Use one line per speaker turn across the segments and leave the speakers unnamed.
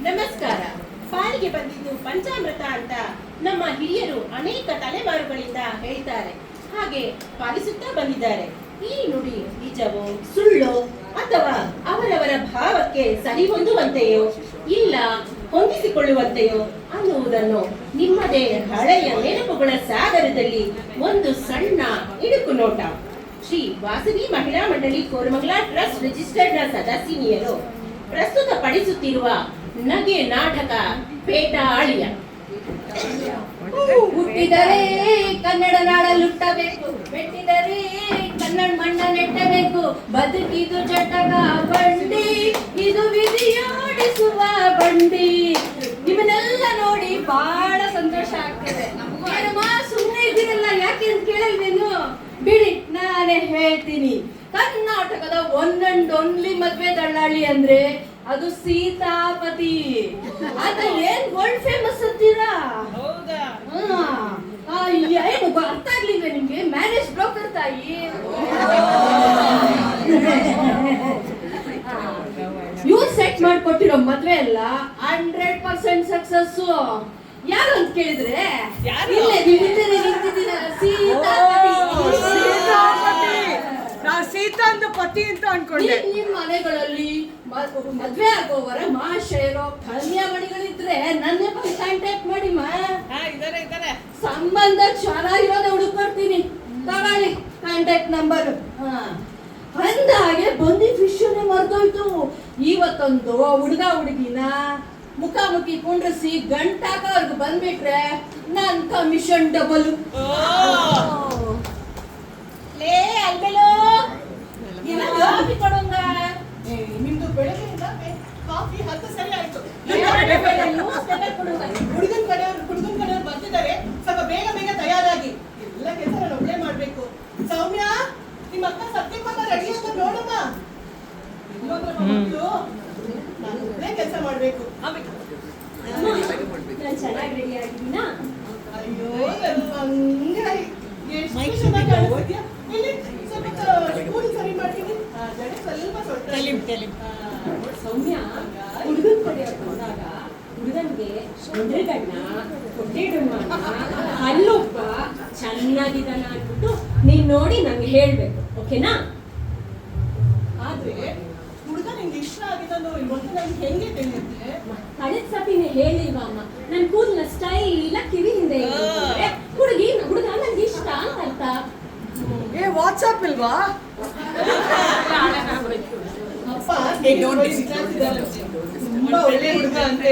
ನಮಸ್ಕಾರ. ಪಾಲಿಗೆ ಬಂದಿದ್ದು ಪಂಚಾಮೃತ ಅಂತ ನಮ್ಮ ಹಿರಿಯರು ಅನೇಕ ತಲೆಮಾರುಗಳಿಂದ ಹೇಳ್ತಾರೆ. ಹಾಗೆ ಪಾಲಿಸುತ್ತಾ ಬಂದಿದ್ದಾರೆ. ಈ ನುಡಿ ನಿಜವೋ ಸುಳ್ಳೋ ಅಥವಾ ಅವರವರ ಭಾವಕ್ಕೆ ಸರಿಹೊಂದುವಂತೆಯೋ ಇಲ್ಲ ಹೊಂದಿಸಿಕೊಳ್ಳುವಂತೆಯೋ ಅನ್ನುವುದನ್ನು ನಿಮ್ಮದೇ ಹಳೆಯ ನೆನಪುಗಳ ಸಾಗರದಲ್ಲಿ ಒಂದು ಸಣ್ಣ ಇಡುಕು ನೋಟ. ಶ್ರೀ ವಾಸವಿ ಮಹಿಳಾ ಮಂಡಳಿ ಕೋರಮಂಗಲ ಟ್ರಸ್ಟ್ ರಿಜಿಸ್ಟರ್ಡ್ ನ ಸದಸ್ಯನಿಯರು ಪ್ರಸ್ತುತ ಪಡಿಸುತ್ತಿರುವ ನಗೆ ನಾಟಕ ಪೇಟಾಳಿಯ.
ಹುಟ್ಟಿದರೆ ಕನ್ನಡ ನಾಡಲುಟ್ಟಬೇಕು, ಬೆಟ್ಟಿದರೆ ಕನ್ನಡ ಮಣ್ಣ ನೆಟ್ಟಬೇಕು. ಬದುಕಿದು ಜಟಕ ಬಂಡಿ, ಇದು ವಿಧಿಯಾಡಿಸುವ ಬಂಡಿ. ನಿಮ್ಮನ್ನೆಲ್ಲ ನೋಡಿ ಬಹಳ ಸಂತೋಷ ಆಗ್ತದೆ. ಸುಮ್ಮನೆ ಇದ್ದೀರಲ್ಲ, ಯಾಕೆ ಅಂತ ಕೇಳಲ್ವೇನು? ಬಿಡಿ, ನಾನೇ ಹೇಳ್ತೀನಿ. ಕರ್ನಾಟಕದ ಒನ್ ಅಂಡ್ ಓನ್ಲಿ ಮದ್ವೆ ದಳ್ಳಾಳಿ ಅಂದ್ರೆ ಅದು ಸೀತಾಪತಿ. ಅದ ಏನ್ ವರ್ಲ್ಡ್ ಫೇಮಸ್ ಅಂತೀರಾ? ಏನು ಅರ್ಥ ಆಗ್ಲಿಲ್ವೇ ನಿಮ್ಗೆ? ಮ್ಯಾರೇಜ್ ಬ್ರೋಕರ್ ತಾಯಿ. ಇವ್ರು ಸೆಟ್ ಮಾಡ್ಕೊಟ್ಟಿರೋ ಮದ್ವೆ ಎಲ್ಲ 100% ಸಕ್ಸಸ್. ಯಾರು ಅಂತ ಕೇಳಿದ್ರೆ
ಸೀತಾ ಅಂತ ಪತಿ ಅಂತ ಅನ್ಕೊಂಡೆ.
ನಿಮ್ ಮನೆಗಳಲ್ಲಿ ಮದ್ವೆ ಆಗೋವರ ಮಹಾಶಯರು ಕನ್ಯಾಮಣಿಗಳಿದ್ರೆ ನನ್ನ ಬಂದು ಕಾಂಟ್ಯಾಕ್ಟ್ ಮಾಡಿ. ಸಂಬಂಧ ಚೆನ್ನಾಗಿರೋದೇ ಹುಡುಕ್ಕೊಡ್ತೀನಿ, ತಗೊಳ್ಳಿ ಕಾಂಟ್ಯಾಕ್ಟ್ ನಂಬರ್. ಅಂದ ಹಾಗೆ ಬಂದಿದ್ ವಿಷಯನೇ ಮರ್ತೋಯ್ತು. ಇವತ್ತೊಂದು ಹುಡುಗ ಹುಡುಗಿನ ಮುಖಾಮುಖಿ ಕುಂಡ್ರಿಸಿ ಗಂಟಾಕವ್ರಿಗೆ ಬಂದ್ಬಿಟ್ರೆ ನನ್ ಕಮಿಷನ್ ಡಬಲ್. ಲೇ ಅಲ್ಬೇಲೋ, ಕಾಫಿ ಕೊಡೋಂಗ.
ನಿಮ್ದು ಬೆಳಗ್ಗೆಯಿಂದ ಕಾಫಿ 10 ಸರಿ ಆಯ್ತು. ಹುಡುಗನ ಕಡೆಯವ್ರು ಬರ್ತಿದ್ದಾರೆ, ಸ್ವಲ್ಪ ಬೇಗ ಬೇಗ ತಯಾರಾಗಿ. ಎಲ್ಲ ಕೆಲಸ ನಾನು ಒಬ್ಬಳೇ ಮಾಡ್ಬೇಕು. ಸೌಮ್ಯ, ನಿಮ್ಮ ಅಕ್ಕ ಸತ್ಯಕ್ಕಮ್ಮ ರೆಡಿ ಅಂತ ನೋಡಮ್ಮ. ನಾನು ಒಬ್ಬಳೇ ಕೆಲಸ ಮಾಡ್ಬೇಕು.
ಚೆನ್ನಾಗಿ ರೆಡಿ ಆಗಿದ್ದೀನಾ?
ಅಯ್ಯೋ ಹಂಗಾರಿ ಎಷ್ಟು ಚೆನ್ನಾಗಿ ಕಾಣಿಸ್ತೀಯ. ಇಲ್ಲಿ ಸ್ವಲ್ಪ ಸ್ಕೂಲ್ ಸರಿ ಮಾಡ್ತೀನಿ.
ಸೌಮ್ಯ, ಹುಡುಗನ್ ಕಡೆಯವ್ರು ಬಂದಾಗ ಹುಡುಗನ್ಗೆ ಎದುರುಗಣ್ಣ, ಹೊಟ್ಟೆಡುಮ್ಮನ, ಅಲ್ಲೊಬ್ಬ ಚೆನ್ನಾಗಿದ್ದಾನ ಅಂದ್ಬಿಟ್ಟು ನೀನ್ ನೋಡಿ ನಂಗೆ ಹೇಳ್ಬೇಕು, ಓಕೆನಾ?
ಆದ್ರೆ ಹುಡುಗ ನಿಂಗೆ ಇಷ್ಟ ಆಗಿದ್ದೋ ಇವತ್ತು ನನ್ಗೆ ಹೆಂಗೆ ತಿಳಿಯುತ್ತೆ?
ಕಳೆದ ಸತಿನೇ ಹೇಳಿಲ್ವಾ ಅಮ್ಮ, ನನ್ ಕೂದಲ ಸ್ಟೈಲ್ ಇಲ್ಲ, ಕಿವಿ ಹಿಂದೆ ಹುಡುಗ ನನ್ಗೆ ಇಷ್ಟ ಅಂತ ಅರ್ಥ.
ವಾಟ್ಸ್ಆಪ್ ಇಲ್ವಾ? ಅಪ್ಪ ತುಂಬಾ ಒಳ್ಳೆ ಹುಡುಗ ಅಂತೆ,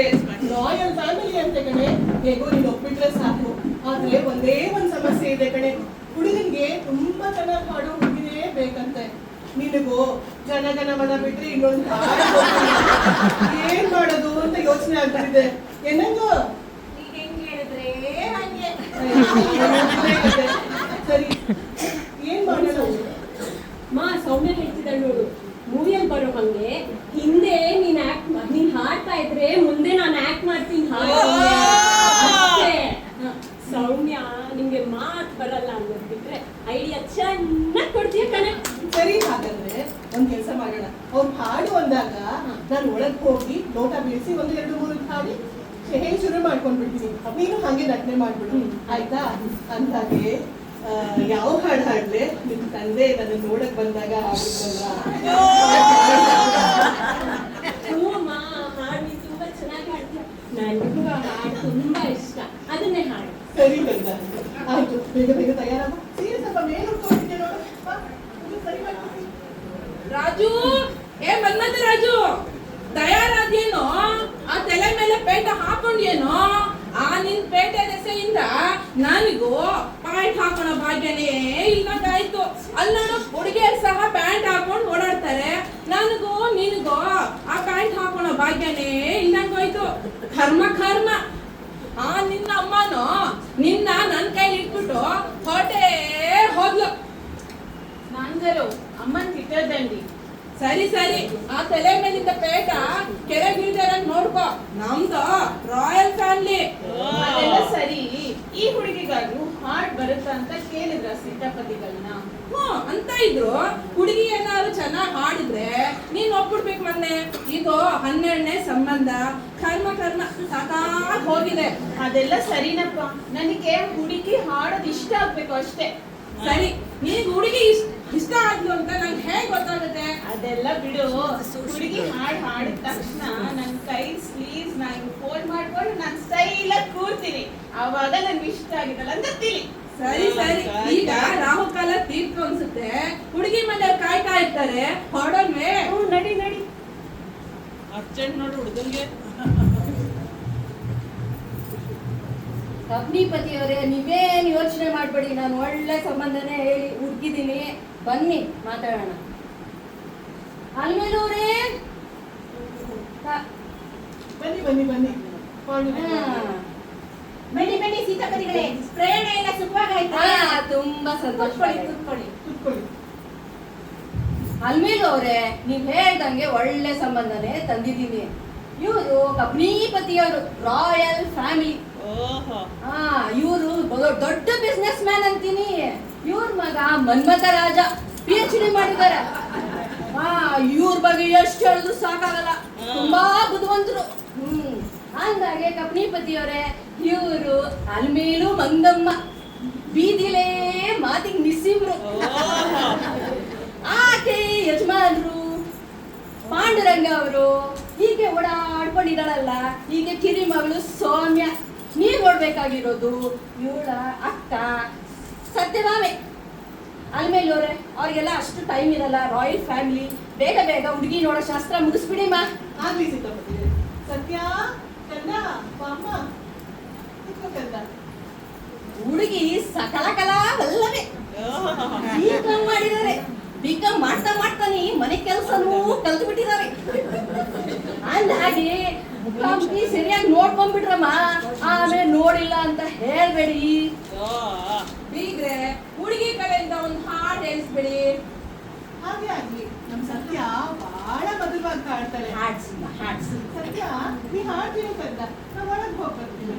ರಾಯಲ್ ಫ್ಯಾಮಿಲಿ ಅಂತೆ ಕಣೆ. ಹೇಗೋ ನೀನು ಒಪ್ಪಿಟ್ರೆ ಸಾಕು. ಆದ್ರೆ ಒಂದೇ ಒಂದ್ ಸಮಸ್ಯೆ ಇದೆ ಕಣೆ, ಹುಡುಗನ್ಗೆ ತುಂಬಾ ಚೆನ್ನಾಗಿ ಹಾಡೋ ಹುಡುಗಿನೇ ಬೇಕಂತೆ. ನಿನಗೂ ಜನಗಣಮನ ಬಿಟ್ರೆ ಇನ್ನೊಂದು ಏನ್ ಮಾಡೋದು ಅಂತ ಯೋಚನೆ ಆಗ್ತಿದೆ. ಏನಂಗೋ ಸರಿ, ಏನ್ ಮಾಡೋಣ?
ಸೌಮ್ಯ ಹೇಳ್ತಿದ್ದಾಳೆ ನೋಡು, ಮೂವಿಯಲ್ಲಿ ಬರೋ ಹಂಗೆ ಹಿಂದೆ ನೀನ್ ಹಾಡ್ತಾ ಇದ್ರೆ ಮುಂದೆ ನಾನು ಆಕ್ಟ್ ಮಾಡ್ತೀನಿ. ಸೌಮ್ಯ, ನಿಮ್ಗೆ ಮಾತು ಬರಲ್ಲ ಅನ್ನೋದ್ಬಿಟ್ರೆ ಐಡಿಯಾ ಚೆನ್ನಾಗಿ ಕೊಡ್ತೀಯ ಕಣೆ.
ಸರಿ, ಹಾಗಾದ್ರೆ ಒಂದ್ ಕೆಲಸ ಮಾಡೋಣ. ಅವ್ರು ಹಾಡು ಅಂದಾಗ ನಾನು ಒಳಗ್ ಹೋಗಿ ಲೋಟ ಬೀಳಿಸಿ 1 2 3 ಹಾಡಿ ಹೇಳಿ ಶುರು ಮಾಡ್ಕೊಂಡ್ಬಿಡ್ತೀನಿ. ನೀನು ಹಂಗೆ ನಟನೆ ಮಾಡ್ಬಿಡು, ಆಯ್ತಾ? ಅಂದಾಗೆ ಯಾವ ಹಾಡು ಹಾಡ್ಲೆ? ನಿಮ್ ತಂದೆ ನನ್ನ ನೋಡಕ್ ಬಂದಾಗ ಹಾಡಿದ್ರಲ್ಲ.
ಹಾಡು ತುಂಬಾ ಚೆನ್ನಾಗಿ ಹಾಡ್ತೀಯ, ನನಗೂ ಆ ಹಾಡು ತುಂಬಾ ಇಷ್ಟ, ಅದನ್ನೇ ಹಾಡು.
ಸರಿ ಬಂದ, ಆಯ್ತು. ಬೇಗ ಬೇಗ ತಯಾರಾಗ. ಸೀರೆ ಸ್ವಲ್ಪ ಮೇಲೆ ಉಟ್ಕೊಂಡಿದ್ದೆ ನೋಡು. ಸರಿ ಮಾಡ್ತೀನಿ.
ರಾಜು, ಬಂದ ರಾಜು, ತಯಾರಾದ್ಯೇನೋ? ಆ ತಲೆ ಮೇಲೆ ಪೇಟ ಹಾಕೊಂಡ್ಯೇನೋ? ಆ ನಿನ್ ಪೇಟೆ ದೆಸೆಯಿಂದ ನನಗೂ ಪ್ಯಾಂಟ್ ಹಾಕೋಣ ಭಾಗ್ಯನೇ ಇಲ್ಲದಾಯ್ತು. ಅಲ್ಲಿ ನೋಡು, ಹುಡುಗಿಯರು ಸಹ ಪ್ಯಾಂಟ್ ಹಾಕೊಂಡು ಓಡಾಡ್ತಾರೆ. ನನಗೂ ನಿನಗೂ ಆ ಪ್ಯಾಂಟ್ ಹಾಕೋಣ ಭಾಗ್ಯನೇ ಇಲ್ಲಂಗೋಯ್ತು. ಕರ್ಮ ಕರ್ಮ. ಆ ನಿನ್ನ ಅಮ್ಮನೋ ನಿನ್ನ ನನ್ ಕೈಲಿ ಇಟ್ಬಿಟ್ಟು ಹೊಟ್ಟೆ ಹೋದ್ಲು.
ನಂಗರು ಅಮ್ಮನ್ ತಿಟ್ಟದಂಡಿ
ಸರಿ ಸರಿ, ಆ ತಲೆ ಮೇಲಿಂದ ಪೇಟ ಕೆಳಗಿಳಿದಾರ ನೋಡ್ಕೋ. ನಮ್ದು ರಾಯಲ್ ಫ್ಯಾಮಿಲಿ.
ಅದೆಲ್ಲ ಸರಿ. ಈ ಹುಡುಗಿಗಾದ್ರು ಹಾಡ್ ಬರುತ್ತಾ ಅಂತ ಕೇಳಿದ್ರ ಸೀತಾಪತಿಗಳನ್ನ?
ಅಂತ ಇದ್ರು. ಹುಡುಗಿ ಏನಾದ್ರು ಚೆನ್ನಾಗಿ ಹಾಡಿದ್ರೆ ನೀನ್ ಒಪ್ಪಿಡ್ಬೇಕು ಮೊನ್ನೆ. ಇದು 12ನೇ ಸಂಬಂಧ. ಕರ್ಮ ಕರ್ಮ ಸಾಕಾಗ್ ಹೋಗಿದೆ.
ಅದೆಲ್ಲ ಸರಿನಪ್ಪ, ನನಗೆ ಹುಡುಗಿ ಹಾಡೋದು ಇಷ್ಟ ಆಗ್ಬೇಕು ಅಷ್ಟೇ.
ಸರಿ, ನೀನ್ ಹುಡುಗಿ ಇಷ್ಟ ಆದ್ಲು ಅಂತ ನಂಗೆ ಹೇಗ್ ಗೊತ್ತಾಗುತ್ತೆ?
ಅದೆಲ್ಲ ಬಿಡು. ಹುಡುಗಿ ಹಾಡಿದ ತಕ್ಷಣ ನನ್ ಕೈ ಸ್ಲೀವ್ಸ್ ನ ಫೋಲ್ಡ್ ಮಾಡ್ಕೊಂಡು ನಾನ್ ಸ್ಟೈಲ್ ಆಗಿ ಕೂರ್ತೀನಿ. ಅವಾಗ ನನ್ಗೆ ಇಷ್ಟ ಆಗಿದಲ್ಲ ಅಂತ ತಿಳಿ.
ಸರಿ ಸರಿ, ಈಗ ರಾಹುಕಾಲ ತೀರ್ತು ಅನ್ಸುತ್ತೆ. ಹುಡುಗಿ ಮನೆಯವ್ರು ಕಾಯ್ತಾ ಇರ್ತಾರೆ, ಹೊರಡನ್ವೇ?
ನಡಿ ನಡಿ.
ಅರ್ಜೆಂಟ್ ನೋಡು ಹುಡುಗನ್ಗೆ.
ಕಪ್ನಿಪತಿಯವರೇ, ನೀವೇನು ಯೋಚನೆ ಮಾಡಬೇಡಿ. ನಾನು ಒಳ್ಳೆ ಸಂಬಂಧನೇ ಹೇಳಿ ಹುಡುಕಿದ್ದೀನಿ. ಬನ್ನಿ ಮಾತಾಡೋಣ. ಅಲ್ಮೇಲೂರೇ,
ಬನ್ನಿ ಬನ್ನಿ ಬನ್ನಿ.
ಬನ್ನಿ ಬನ್ನಿ ಸೀತಾಪತಿಗಳೇ, ಪ್ರಯಾಣ ಎಲ್ಲ ಸುಖವಾಗಾಯ್ತಾ?
ತುಂಬಾ ಸಂತೋಷ.
ಕೂತ್ಕೊಳ್ಳಿ ಕೂತ್ಕೊಳ್ಳಿ.
ಅಲ್ಮೇಲು ಅವರೇ, ನೀವ್ ಹೇಳ್ದಂಗೆ ಒಳ್ಳೆ ಸಂಬಂಧನೇ ತಂದಿದ್ದೀನಿ. ಇವರು ಕಪ್ನಿಪತಿಯವರು, ರಾಯಲ್ ಫ್ಯಾಮಿಲಿ.
ಓಹೋ.
ಇವರು ದೊಡ್ಡ ಬಿಸ್ನೆಸ್ ಮ್ಯಾನ್ ಅಂತೀನಿ. ಇವ್ರ ಮಗ ಮನ್ಮಥ ರಾಜ PhD ಮಾಡಿದ್ದಾರೆ. ಇವ್ರ ಬಗ್ಗೆ ಎಷ್ಟು ಹೇಳಿದ್ರು ಸಾಕಾಗಲ್ಲ. ತುಂಬಾ ಬುದ್ಧಿವಂತರು. ಅಂದಾಗೆ ಕಪ್ನಿಪತಿಯವರೇ, ಇವರು ಅಲ್ಮೇಲು ಮಂಗಮ್ಮ, ಬೀದಿಲೇ ಮಾತಿಗೆ ನಿಸ್ಸಿಮ್ರು. ಆಕೆ ಯಜಮಾನ್ರು ಪಾಂಡುರಂಗ ಅವರು. ಹೀಗೆ ಓಡಾಡ್ಕೊಂಡಿದ್ದಾಳಲ್ಲ, ಹೀಗೆ ಕಿರಿ ಮಗಳು ಸೌಮ್ಯ. ನೀವ್ ನೋಡ್ಬೇಕಾಗಿರೋದು ಇವಳ ಅಕ್ಕ ಸತ್ಯಭಾಮೆ. ಅಲ್ಮೇಲವ್ರೆ, ಅವ್ರಿಗೆಲ್ಲ ಅಷ್ಟು ಟೈಮ್ ಇರಲ್ಲ. ರಾಯಲ್ ಫ್ಯಾಮಿಲಿ, ಬೇಗ ಬೇಗ ಹುಡುಗಿ ನೋಡೋ ಶಾಸ್ತ್ರ ಮುಗಿಸ್ಬಿಡಿಮ್ಮ.
ಆಗ್ಲಿ ಸೀತಾಪತಿ. ಸತ್ಯ ಕಂದ ಬಾಮ್ಮ, ಕೂತ್ಕೋ ಕಂದ.
ಹುಡುಗಿ ಸಕಲ ಕಲಾವಲ್ಲವೇ. B.Com ಮಾಡಿದ್ದಾರೆ. B.Com ಮಾಡ್ತಾ ಮಾಡ್ತಾನೆ ಮನೆ ಕೆಲಸನೂ ಕಲ್ತು ಬಿಟ್ಟಿದ್ದಾರೆ. ಅಂದಾಗೆ ಮುಖಾಮುಖಿ ಸರಿಯಾಗಿ ನೋಡ್ಕೊಂಡ್ಬಿಟ್ರಮ್ಮ. ಆಮೇಲೆ ನೋಡಿಲ್ಲ ಅಂತ ಹೇಳ್ಬೇಡಿ.
ಬೀಗ್ರೆ, ಹುಡುಗಿ ಕಡೆಯಿಂದ ಒಂದು ಹಾಡು ಹೇಳಿಸ್ಬಿಡಿ.
ಹಾಗೆ ಆಗ್ಲಿ. ನಮ್ ಸತ್ಯ ಬಹಳ ಮಧುರವಾಗಿ ಹಾಡ್ತಾಳೆ.
ಹಾಡ್ಸಿಮ್ಮ, ಹಾಡ್ಸಿ.
ಸತ್ಯ, ನೀ ಹಾಡ್ತೀವಿ ಕಂದ, ನಾವ್ ಒಳಗ್ ಹೋಗ್ಬರ್ತೀವಿ.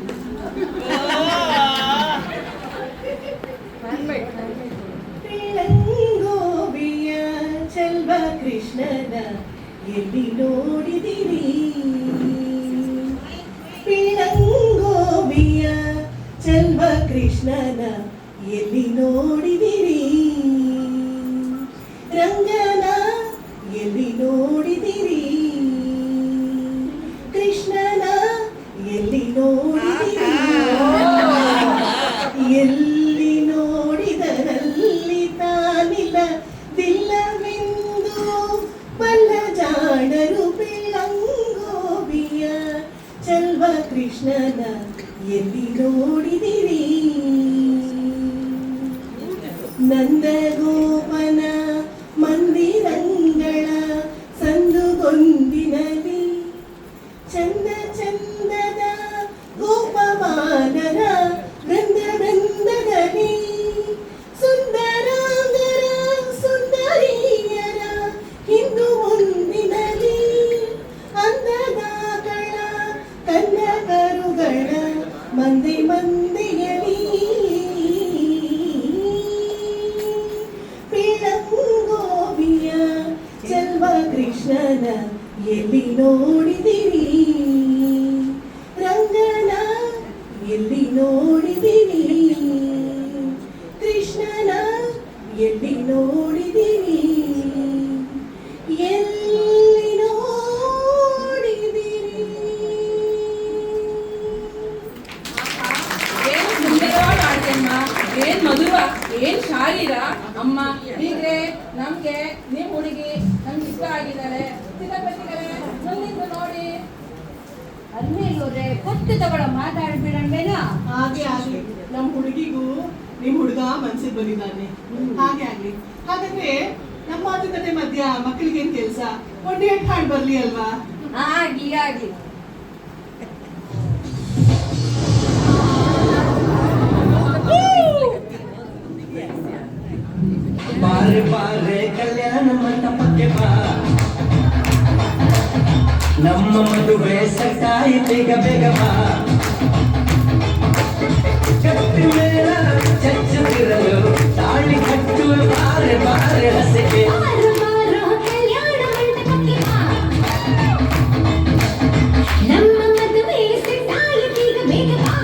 ಗೋವಿಯ ಚೆಲ್ವ ಕೃಷ್ಣನ ಎಲ್ಲಿ ನೋಡಿದಿರಿ? ಪಿಳಂಗೋವಿಯ ಚೆಲ್ವ ಕೃಷ್ಣನ ಎಲ್ಲಿ ನೋಡಿದಿರಿ? ರಂಗನ ಎಲ್ಲಿ ನೋಡಿದಿರಿ? ಕೃಷ್ಣನ ಎಲ್ಲಿ ನೋಡಿದಿರಿ? ಎಲ್ಲಿ ನೋಡಿದರಲ್ಲಿ ತಾನಿಲ್ಲ ದಿಲ್ಲವೆಂದು ಬಲ್ಲ ಜಾಣರು. ಪಿಳಂಗೋವಿಯ ಚೆಲ್ವ ಕೃಷ್ಣನ ಎಲ್ಲಿ ನೋಡಿದಿರಿ? ನಂದಗೋಪನ ಮಂದಿರಂಗಳ ಸಂದುಗೊಂದಿನಲ್ಲಿ ಚಂದ ಚಂದದ ಗೋಪಮಾನರ ವೃಂದ ವೃಂದದಲ್ಲಿ ಸುಂದರಾಂಗರ ಸುಂದರಿಯರ ಹಿಂದು ಮುಂದಿನಲ್ಲಿ ಅಂದದಾಗಳ ಕನ್ನಕರುಗಳ ಮಂದಿ ಮಂದಿಯಲಿ ಪಿಳಂಗೋವಿಯ ಚೆಲ್ವ ಕೃಷ್ಣನ ಎಲ್ಲಿ ನೋಡಿದಿರಿ? ರಂಗನ ಎಲ್ಲಿ ನೋಡಿದಿರಿ? ಕೃಷ್ಣನ ಎಲ್ಲಿ ನೋಡಿದಿರಿ? ಎಲ್ಲಿ ನೋಡಿದಿರಿ?
ಏನ್ ಸುಂದರವಾಗಿ ಹಾಡ್ತೇಮ್ಮ, ಏನ್ ಮಧುರ, ಏನ್ ಶಾರೀರ. ಅಮ್ಮ ಬೀಗ್ರೆ, ನಮ್ಗೆ ನಿಮ್ ಹುಡುಗಿ ನಮ್ಗೆ ಇಷ್ಟ ಆಗಿದ್ದಾರೆ. ಸೀತಾಪತಿಗಳೇ, ಮುಂದಿದ್ದು ನೋಡಿ.
ಅಲ್ಮೇಲವ್ರೆ, ಕೊಟ್ಟು ತಗೊಳ ಮಾತಾಡ್ಬಿಡಣ್ಬೇನಾ?
ಹಾಗೆ ಆಗ್ಲಿ. ನಮ್ ಹುಡುಗಿಗೂ ನಿಮ್ ಹುಡುಗ ಮನ್ಸಿಗೆ ಬಂದಿದ್ದಾನೆ. ಹಾಗೆ ಆಗ್ಲಿ. ಹಾಗಾದ್ರೆ ನಮ್ಮ ಮಾತುಕತೆ ಮಧ್ಯ ಮಕ್ಕಳಿಗೇನ್ ಕೆಲ್ಸ? ಒಂದೇ ಹಾಡ್ ಬರ್ಲಿ ಅಲ್ವಾ?
ಆಗ್ಲಿ ಆಗ್ಲಿ.
ಬಾರೆ ಬಾರೆ ಕಲ್ಯಾಣ ಮಂಟಪಕ್ಕೆ ಬಾ. ನಮ್ಮ ಮದುವೆ ಸಟ್ಟಾಯಿತೀಗ ಬೇಗ ಬಾ ಕಟ್ಟಿ ಮೇಳ ಚಚ್ಚುತ್ತಿರಲು ತಾಳಿ ಕಟ್ಟು ಬಾರೆ ಬಾರೆ ಹಸಿಗೆ
ನಮ್ಮ ಮದುವೆ ಸೆಟ್ಟಾಯಿತೀಗ ಬೇಗ ಬಾ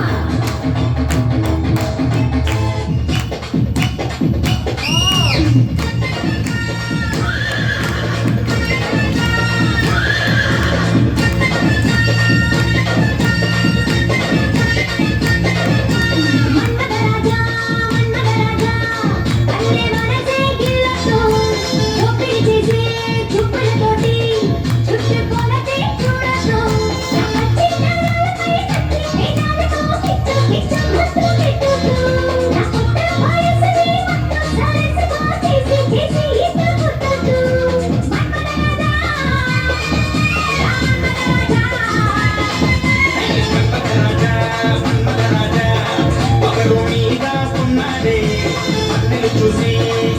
చూసి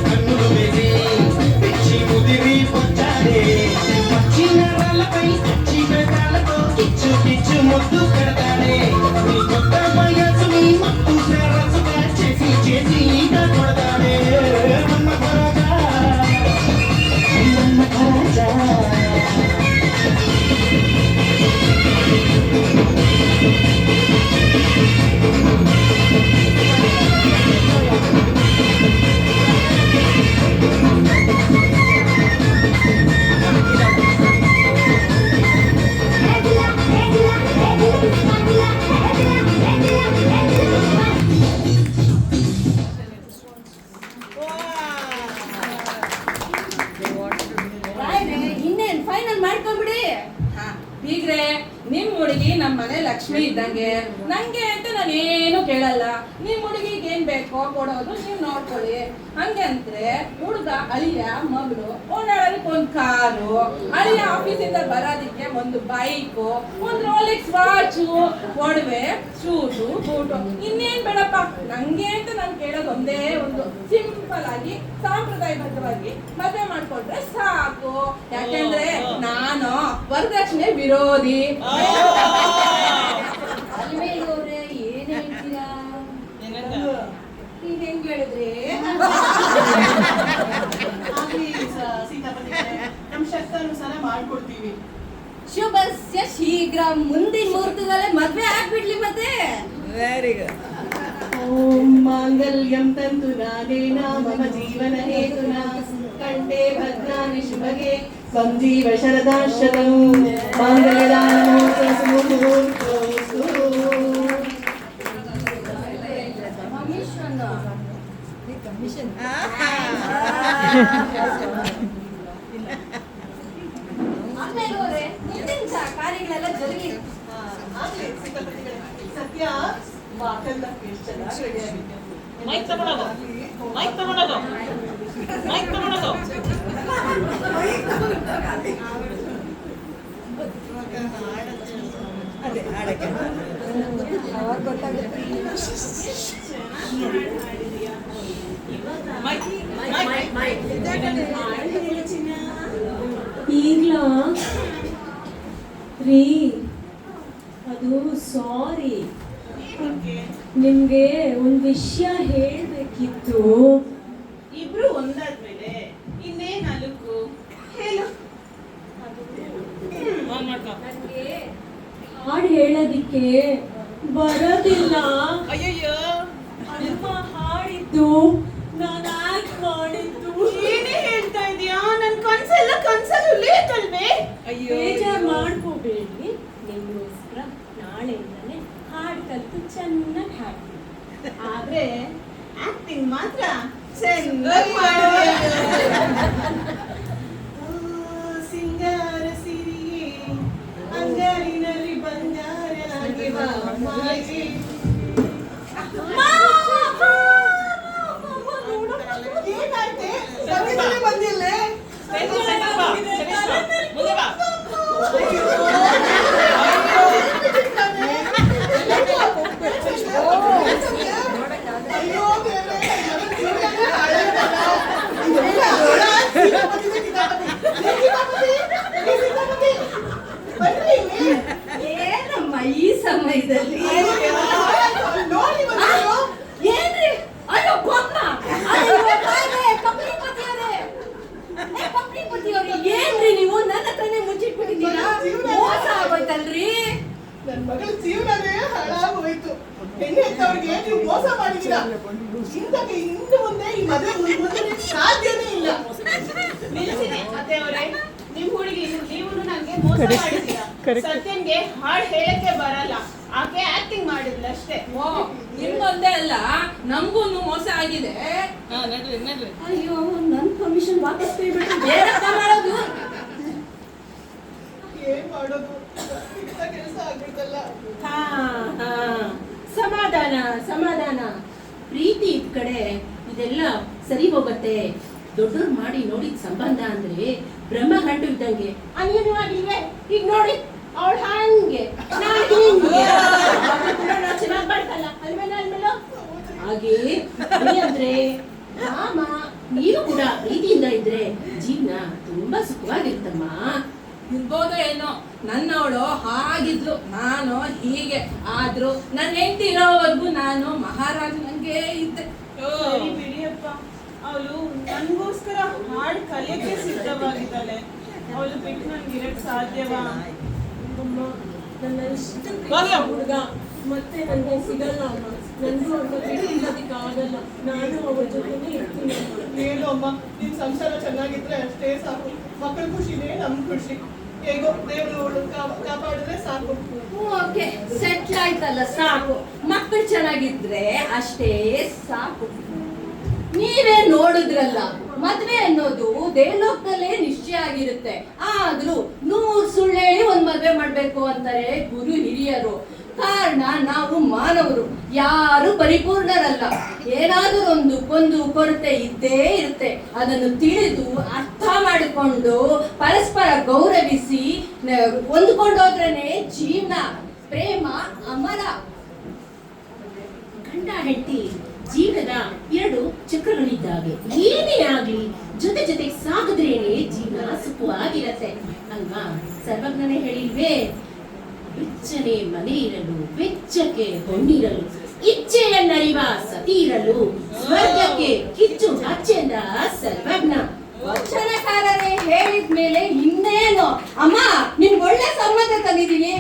కన్నులు వేసి తెచ్చి ముదిరి పొచ్చాడే పచ్చిన రాళ్ళపై పచ్చి పెదాలతో కిచ్చు కిచ్చు ముద్దు పెడతాడే నీ కొత్త వయసుని మత్తు రసుగా చేసి చేసి ఈత కొడతాడే మన్మథరాజా మన్మథరాజా
ರಾಯ್ರೆ, ಇನ್ನೇನ್ ಫೈನಲ್ ಮಾಡ್ಕೊಂಬಿಡಿ.
ಹಾ, ಹೀಗ್ರೆ ನಿಮ್ ಹುಡುಗಿ ನಮ್ಮ ಮನೆ ಲಕ್ಷ್ಮಿ ಇದ್ದಂಗೆ. ನಂಗೆ ಅಂತ ನಾನೇನು ಕೇಳಲ್ಲ. ನಿಮ್ ಹುಡುಗಿಗೆ ಏನ್ ಬೇಕೋ ಕೊಡೋದು ನೀವ್ ನೋಡ್ಕೊಳ್ಳಿ. ಹಂಗೆ ಅಂದ್ರೆ ಹುಡುಗ ಅಳಿಯ ಮಗಳು ಓಡಾಡೋದಕ್ಕೆ ಒಂದ್ ಕಾರು, ಅಳಿಯ ಆಫೀಸಿಂದ ಬರೋದಕ್ಕೆ ಒಂದು ಬೈಕು, ಒಂದ್ ರೋಲೆಕ್ಸ್ ವಾಚು, ಒಡವೆ, ಶೂಟು, ಬೂಟು, ಇನ್ನೇನ್ ಬೇಡಪ್ಪ. ನಂಗೆ ಅಂತ ನಾನು ಕೇಳೋದು ಒಂದೇ ಒಂದು, ಸಿಂಪಲ್ ಆಗಿ ಸಾಂಪ್ರದಾಯಬದ್ಧವಾಗಿ ಮದುವೆ ಮಾಡ್ಕೊಂಡ್ರೆ ಸಾಕು. ಯಾಕೆಂದ್ರೆ ನಾನು ವರದಕ್ಷಿಣೆ ವಿರೋಧಿ.
ಅಲ್ಮೇಲವ್ರೆ, ಏನ್ ಹೇಳ್ತೀರಾ?
ಏನಂತ
ನೀವ್ ಹೆಂಗ್ ಹೇಳಿದ್ರಿ?
ಆಗ್ಲಿ ಸೀತಾಪತಿಗಳೇ, ನಮ್ ಶಕ್ತಾನುಸಾರ ಮಾಡ್ಕೊಡ್ತೀವಿ.
ಶುಭಸ್ಯ ಶೀಘ್ರ, ಮುಂದಿನ ಮುಹೂರ್ತದಲ್ಲೇ ಮದ್ವೆ ಆಗ್ಬಿಡ್ಲಿ ಮತ್ತೆ.
Very good.
ಓಂ ಮಾಂಗಲ್ಯಂ ತಂತು ನಾನೇನ ಮಮ ಜೀವನ ಹೇತುನಾ ಕಂಠೆ ಭದ್ರಾಣಿ ಶುಭಗೆ ತ್ವಂ ಜೀವ ಶರದಾಶತಂ ಮಾಂಗಲ್ಯದಾನಮೋಸ್ತುತು ಮುಹೂರ್ತೋಸ್ತು.
ಅಲ್ಮೇಲವ್ರೆ, ಮುಂದಿನ ಕಾರ್ಯಗಳೆಲ್ಲ ಜರುಗಿ.
ಆಗ್ಲಿ ಸೀತಾಪತಿಗಳೇ, ಸತ್ಯ ವಾಕಲ್ಲ ಎಷ್ಟು ಚೆನ್ನಾಗಿ ರೆಡಿ ಆಗಿದೆ.
ಮೈಕ್ ತಗೊಂಡೋಗು, ಮೈಕ್ ತಗೊಂಡೋಗು, ಮೈಕ್ ತಗೊಂಡೋಗು. ಅದೇ ಹಾಡಕ್ಕೆ ಮೈಕ್ ಮೈಕ್
ಈಗ್ಲಾ ರೀ, ಅದು ಸಾರಿ, ನಿಮ್ಗೆ ಒಂದ್ ವಿಷಯ ಹೇಳ್ಬೇಕಿತ್ತು.
ಇಬ್ರು ಒಂದಾದ್ಮೇಲೆ ಇನ್ನೇನ್ ಅಲುಕು ಹೇಳು. ಆನ್ ಮಾಡ್ಕೊ.
ನನ್ಗೆ ಹಾಡು ಹೇಳೋದಿಕ್ಕೆ ಬರೋದಿಲ್ಲ.
ಅಯ್ಯಯ್ಯೋ,
ಅಮ್ಮ ಹಾಡಿದ್ದು ನಾನು ಆಕ್ಟ್ ಮಾಡಿದ್ದು.
ಏನೇ ಹೇಳ್ತಾ ಇದೀಯಾ? ನನ್ ಕನ್ಸೆಲ್ಲ ಕನ್ಸಲ್ಲೂ ಲೇಟಲ್ವೇ? ಅಯ್ಯೋ,
ಬೇಜಾರ್ ಮಾಡ್ಕೋಬೇಡಿ, ನಿಮ್ಗೋಸ್ಕರ ನಾಳೆಯಿಂದಲೇ ಹಾಡು ಕಲ್ತು ಚೆನ್ನಾಗಿ ಹಾಡ್ತೀನಿ.
ಆದ್ರೆ ಆಕ್ಟಿಂಗ್ ಮಾತ್ರ ಚೆನ್ನಾಗಿ ಮಾಡುವೆ.
ಸಿಂಗಾರ ಸಿರಿಯೇ ಅಂಗಾರಿನಲ್ಲಿ ಬಂಗಾರನಾಗಿ ಬಾ ಮಾಯಿ. ಏನಾಯ್ತೆ? ಸಂಗೀತನೇ ಬಂದಿಲ್ಲೇ?
ಮುಂದೆ ಬಾ.
ಅಯ್ಯೋ ದೇವ್ರೇ, ನನ್ನ ಜೀವನನೇ ಹಾಳಾಯ್ತಲ್ಲ. ಇದೆಲ್ಲ
ಇದಲ್ಲಿ
ನೋಡಿ
ಆ? ಏನ್ರಿ ಅಯ್ಯೋ ಬೊಮ್ಮ ಕಪ್ಲಿಪತಿಯವ್ರೆ ಏನ್ರಿ ನೀವು ನನ್ನ ಹತ್ರನೇ ಮುಚ್ಚಿಟ್ಬಿಟ್ಟಿದ್ದೀರಾ ಮೋಸ ಆಗೋಯ್ತಲ್ರಿ
ನನ್ ಮಗಳ ಜೀವನನೇ ಹಾಳಾಗೋಯ್ತು. ಹೆಣ್ಣು ಹೆತ್ತವ್ರಿಗೆ ನೀವು ಮೋಸ ಮಾಡಿದ್ದೀರಾ. ಇಂತಕ್ಕೆ ಇನ್ನು ಮುಂದೆ ಈ ಮದುವೆ ಮುಂದುವರಿಯಕ್ಕೆ ಸಾಧ್ಯನೇ ಇಲ್ಲ.
ನಿಲ್ಸಿದೆ ಅತ್ತೆ ಅವರೇ, ನಿಮ್ ಹುಡುಗಿ ನೀವು ನಂಗೆ ಮೋಸ ಮಾಡಿದ್ದೀರಾ. ಸತ್ಯನ್ಗೆ ಹಾಡ್ ಹೇಳಕ್ಕೆ ಬರಲ್ಲ, ಆಕೆ ಆಕ್ಟಿಂಗ್ ಮಾಡಿದ್ಲು ಅಷ್ಟೇ.
ಓ ನಿಮ್ಗೊಂದೇ ಅಲ್ಲ ನಮ್ಗೂನು ಮೋಸ ಆಗಿದೆ.
ಅಯ್ಯೋ ನನ್ ಕಮಿಷನ್ ವಾಪಸ್ ಕೈಬಿಟ್ಟು ಬೇರಪ್ಪ ಮಾಡೋದು
ಏನ್ ಮಾಡೋದು, ಇಂಥ ಕೆಲಸ ಆಗ್ಬಿಡ್ತಲ್ಲ.
ಹಾ ಹಾ ಸಮಾಧಾನ ಸಮಾಧಾನ ಪ್ರೀತಿ ಇದ್ ಕಡೆ ಇದೆಲ್ಲ ಸರಿ ಹೋಗತ್ತೆ. ದೊಡ್ಡವ್ರು ಮಾಡಿ ನೋಡಿದ ಸಂಬಂಧ ಅಂದ್ರೆ ಬ್ರಹ್ಮ ಗಂಟು ಇದ್ದಂಗೆ ಅನ್ಯವಾಗಿಲ್ವೇ. ಈಗ ನೋಡಿ ಅವಳು ಹಂಗೆ ನಾನು ಹಿಂಗೆ ಚೆನ್ನಾಗಿ ಬರ್ತಲ್ಲ ಅಲ್ವೇನ ಅಲ್ಮೇಲೋ ಹಾಗೆ ಮನೆ ಅಂದ್ರೆ ರಾಮ ನೀನು ಕೂಡ ಪ್ರೀತಿಯಿಂದ ಇದ್ರೆ ಜೀವನ ತುಂಬಾ ಸುಖವಾಗಿರ್ತಮ್ಮ.
ಇರ್ಬೋದೋ ಏನೋ, ನನ್ನವಳು ಹಾಗಿದ್ಲು, ನಾನು ಹೀಗೆ. ಆದ್ರೂ ನನ್ನ ಹೆಂಡತಿ ಇರೋವರೆಗೂ ನಾನು ಮಹಾರಾಜನಂಗೆ ಇದ್ದೆ.
ಸರಿ ಬಿಡಿಯಪ್ಪ, ಅವಳು ನನ್ಗೋಸ್ಕರ ಹಾಡ್ ಕಲಿಯಕ್ಕೆ ಸಿದ್ಧವಾಗಿದ್ದಾಳೆ. ಅವಳು ಬಿಟ್ಟು ನನ್ಗಿರಕ್ ಸಾಧ್ಯವಾ?
ಅಮ್ಮ ನನ್ನ ಇಷ್ಟ ಹುಡುಗ ಮತ್ತೆ ನನಗೆ ಸಿಗಲ್ಲ ಅಮ್ಮ. ನನಗೂ ಅವ್ರ ಬಿಟ್ಟು ಇರೋದಕ್ಕಾಗಲ್ಲ. ನಾನು ಅವ್ರ ಜೊತೆನೇ ಇರ್ತೀನಿ ಅಮ್ಮ.
ಏನು ಅಮ್ಮ, ನಿನ್ ಸಂಸಾರ ಚೆನ್ನಾಗಿದ್ರೆ ಅಷ್ಟೇ ಸಾಕು. ಮಕ್ಕಳ ಖುಷಿನೇ ನಮ್ ಖುಷಿ. ಹೇಗೋ ದೇವರು ಅವಳು ಕಾಪಾಡಿದ್ರೆ ಸಾಕು.
ಓಕೆ ಸೆಟ್ಲ್ ಆಯ್ತಲ್ಲ ಸಾಕು. ಮಕ್ಕಳು ಚೆನ್ನಾಗಿದ್ರೆ ಅಷ್ಟೇ ಸಾಕು. ನೀವೇ ನೋಡಿದ್ರಲ್ಲ, ಮದ್ವೆ ಅನ್ನೋದು ದೇವಲೋಕದಲ್ಲೇ ನಿಶ್ಚಯ ಆಗಿರುತ್ತೆ. ಆದ್ರೂ 100 ಸುಳ್ಳು ಹೇಳಿ ಒಂದ್ ಮದ್ವೆ ಮಾಡ್ಬೇಕು ಅಂತಾರೆ ಗುರು ಹಿರಿಯರು. ಕಾರಣ ನಾವು ಮಾನವರು, ಯಾರು ಪರಿಪೂರ್ಣರಲ್ಲ. ಏನಾದ್ರೂ ಒಂದು ಕೊರತೆ ಇದ್ದೇ ಇರುತ್ತೆ. ಅದನ್ನು ತಿಳಿದು ಅರ್ಥ ಮಾಡಿಕೊಂಡು ಪರಸ್ಪರ ಗೌರವಿಸಿ ಹೊಂದ್ಕೊಂಡೋದ್ರೇನೆ ಜೀವನ. ಪ್ರೇಮ ಅಮರ. ಗಂಡ ಹೆಂಡತಿ ಜೀವನದ 2 ಚಕ್ರಗಳಿದ್ದಾಗೆ. ಏನೇ ಆಗ್ಲಿ ಜೊತೆಗೆ ಸಾಗಿದ್ರೇನೆ ಜೀವನ ಸುಖವಾಗಿರತ್ತೆ ಅಲ್ವಾ? ಸರ್ವಜ್ಞನೇ ಹೇಳಿಲ್ವೇ, ಬೆಚ್ಚನೆ ಮನೆ ಇರಲು ಬೆಚ್ಚಕ್ಕೆ ಹೊನ್ನಿರಲು, ಇಚ್ಛೆಯನ್ನರಿವ ಸತಿ ಇರಲು, ಸ್ವರ್ಗಕ್ಕೆ ಕಿಚ್ಚು ಹಚ್ಚೆಂದ ಸರ್ವಜ್ಞ. ವಚನಕಾರರೇ ಹೇಳಿದ್ಮೇಲೆ ಇನ್ನೇನು ಅಮ್ಮ, ನಿಮ್ಗೆ ಒಳ್ಳೆ ಸಂಬಂಧ ತಂದಿದ್ದೀನಿ,